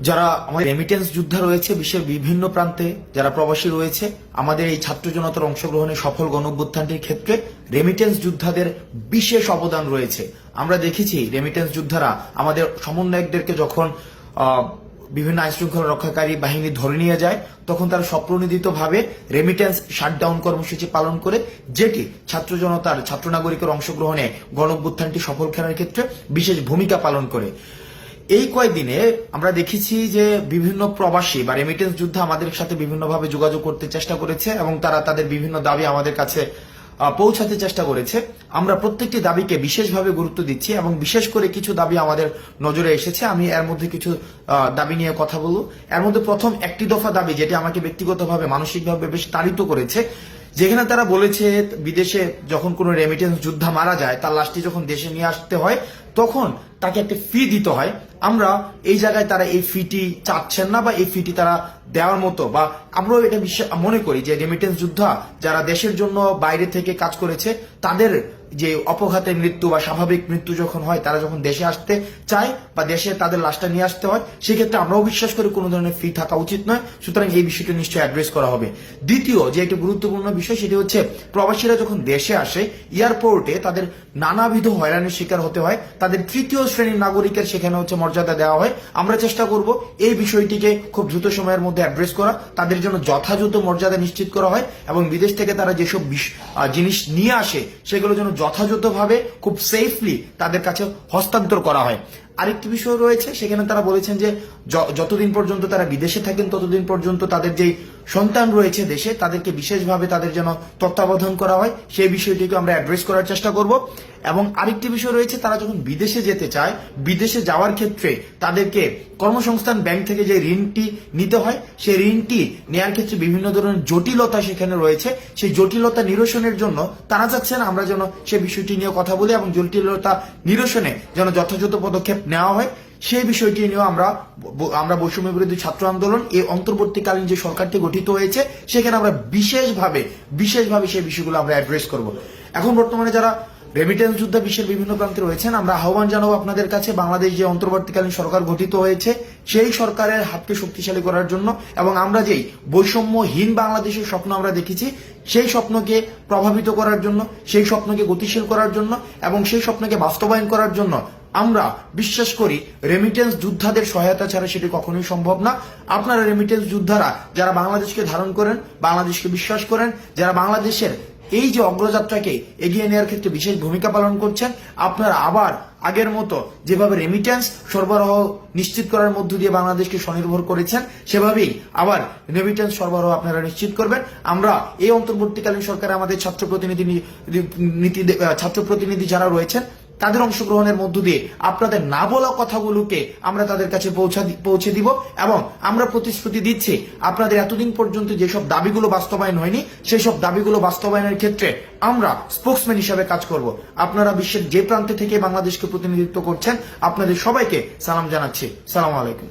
যারা আমাদের রেমিটেন্স যোদ্ধা রয়েছে বিশ্বের বিভিন্ন প্রান্তে, যারা প্রবাসী রয়েছে, আমাদের এই ছাত্র জনতার অংশগ্রহণে সফল গণঅভ্যুত্থানটির ক্ষেত্রে রেমিটেন্স যোদ্ধাদের বিশেষ অবদান রয়েছে। আমরা দেখেছি রেমিটেন্স যোদ্ধারা আমাদের সমন্বয়কদেরকে যখন বিভিন্ন আইনশৃঙ্খলা রক্ষাকারী বাহিনী ধরে নিয়ে যায়, তখন তারা স্বপ্রণোদিতভাবে রেমিটেন্স শাটডাউন কর্মসূচি পালন করে, যেটি ছাত্র জনতার, ছাত্র নাগরিকের অংশগ্রহণে গণঅভ্যুত্থানটি সফল করার ক্ষেত্রে বিশেষ ভূমিকা পালন করে। এই কয়েকদিনে আমরা দেখেছি যে বিভিন্ন প্রবাসী বা রেমিটেন্স যোদ্ধা আমাদের সাথে বিভিন্নভাবে যোগাযোগ করতে চেষ্টা করেছে এবং তারা তাদের বিভিন্ন দাবি আমাদের কাছে পৌঁছাতে চেষ্টা করেছে। আমরা প্রত্যেকটি দাবিকে বিশেষভাবে গুরুত্ব দিচ্ছি এবং বিশেষ করে কিছু দাবি আমাদের নজরে এসেছে। আমি এর মধ্যে কিছু দাবি নিয়ে কথা বলবো। এর মধ্যে প্রথম একটি দফা দাবি, যেটি আমাকে ব্যক্তিগতভাবে মানসিকভাবে বেশ তাড়িত করেছে, যেখানে তারা বলেছে বিদেশে যখন কোনো রেমিটেন্স যোদ্ধা মারা যায়, তার লাশটি যখন দেশে নিয়ে আসতে হয় তখন তাকে একটা ফি দিতে হয়। আমরা এই জায়গায় তারা এই ফিটি চাচ্ছেন না বা এই ফিটি তারা দেওয়ার মতো, বা আমরাও এটা মনে করি যে রেমিটেন্স যোদ্ধা যারা দেশের জন্য বাইরে থেকে কাজ করেছে, তাদের যে অপঘাতে মৃত্যু বা স্বাভাবিক মৃত্যু যখন হয়, তারা যখন দেশে আসতে চায় বা দেশে তাদের লাশটা নিয়ে আসতে হয়, সেক্ষেত্রে আমরাও বিশ্বাস করি কোনো ধরনের ফি থাকা উচিত নয়। সুতরাং এই বিষয়টি নিশ্চয়ই অ্যাড্রেস করা হবে। দ্বিতীয় যে একটি গুরুত্বপূর্ণ বিষয়, সেটি হচ্ছে প্রবাসীরা যখন দেশে আসে, এয়ারপোর্টে তাদের নানাবিধ হয়রানির শিকার হতে হয়। তাদের তৃতীয় শ্রেণীর নাগরিকের সেখানে হচ্ছে মর্যাদা দেওয়া হয়। আমরা চেষ্টা করব এই বিষয়টিকে খুব দ্রুত সময়ের মধ্যে অ্যাড্রেস করা, তাদের জন্য যথাযথ মর্যাদা নিশ্চিত করা হয় এবং বিদেশ থেকে তারা যেসব জিনিস নিয়ে আসে সেগুলো যেন যথাযথভাবে খুব সেফলি তাদের কাছে হস্তান্তর করা হয়। আরেকটি বিষয় রয়েছে, সেখানে তারা বলেছেন যে যতদিন পর্যন্ত তারা বিদেশে থাকেন ততদিন পর্যন্ত তাদের যে সন্তান রয়েছে দেশে, তাদেরকে বিশেষভাবে তাদের যেন তত্ত্বাবধান করা হয়, সেই বিষয়টিকে আমরা অ্যাড্রেস করার চেষ্টা করব। এবং আরেকটি বিষয় রয়েছে, তারা যখন বিদেশে যেতে চায়, বিদেশে যাওয়ার ক্ষেত্রে তাদেরকে কর্মসংস্থান ব্যাংক থেকে যে ঋণটি নিতে হয়, সেই ঋণটি নেওয়ার ক্ষেত্রে বিভিন্ন ধরনের জটিলতা সেখানে রয়েছে। সেই জটিলতা নিরসনের জন্য তারা চাচ্ছেন আমরা যেন সে বিষয়টি নিয়ে কথা বলি এবং জটিলতা নিরসনে যেন যথাযথ পদক্ষেপ নেওয়া হয়। সেই বিষয়টি নিয়েও আমরা বৈষম্য বিরোধী ছাত্র আন্দোলন এই অন্তর্বর্তীকালীন যে সরকারটি গঠিত হয়েছে, সেখানে আমরা বিশেষভাবে সেই বিষয়গুলো আমরা অ্যাড্রেস করব। এখন বর্তমানে যারা রেমিটেন্স যোদ্ধা বিশ্বের বিভিন্ন প্রান্তে রয়েছেন, আমরা আহ্বান জানাবো আপনাদের কাছে, বাংলাদেশ যে অন্তর্বর্তীকালীন সরকার গঠিত হয়েছে, সেই সরকারের হাতকে শক্তিশালী করার জন্য এবং আমরা যেই বৈষম্যহীন বাংলাদেশের স্বপ্ন আমরা দেখেছি, সেই স্বপ্নকে প্রভাবিত করার জন্য, সেই স্বপ্নকে গতিশীল করার জন্য এবং সেই স্বপ্নকে বাস্তবায়ন করার জন্য আমরা বিশ্বাস করি রেমিটেন্স যোদ্ধাদের সহায়তা ছাড়া সেটি কখনোই সম্ভব না। আপনারা রেমিটেন্স যোদ্ধারা যারা বাংলাদেশকে ধারণ করেন, বাংলাদেশকে বিশ্বাস করেন, যারা বাংলাদেশের এই যে অগ্রযাত্রাকে এগিয়ে নেওয়ার ক্ষেত্রে বিশেষ ভূমিকা পালন করছেন, আপনারা আবার আগের মতো যেভাবে রেমিটেন্স সরবরাহ নিশ্চিত করার মধ্য দিয়ে বাংলাদেশকে স্বনির্ভর করেছেন, সেভাবেই আবার রেমিটেন্স সরবরাহ আপনারা নিশ্চিত করবেন। আমরা এই অন্তর্বর্তীকালীন সরকারে আমাদের ছাত্র প্রতিনিধি যারা রয়েছেন, তাদের অংশগ্রহণের মধ্য দিয়ে আপনাদের না বলা কথাগুলোকে আমরা তাদের কাছে পৌঁছে দিব এবং আমরা প্রতিশ্রুতি দিচ্ছি আপনাদের এতদিন পর্যন্ত যেসব দাবিগুলো বাস্তবায়ন হয়নি, সেই সব দাবিগুলো বাস্তবায়নের ক্ষেত্রে আমরা স্পোকসম্যান হিসাবে কাজ করব। আপনারা বিশ্বের যে প্রান্তে থেকে বাংলাদেশকে প্রতিনিধিত্ব করছেন, আপনাদের সবাইকে সালাম জানাচ্ছি। সালাম আলাইকুম।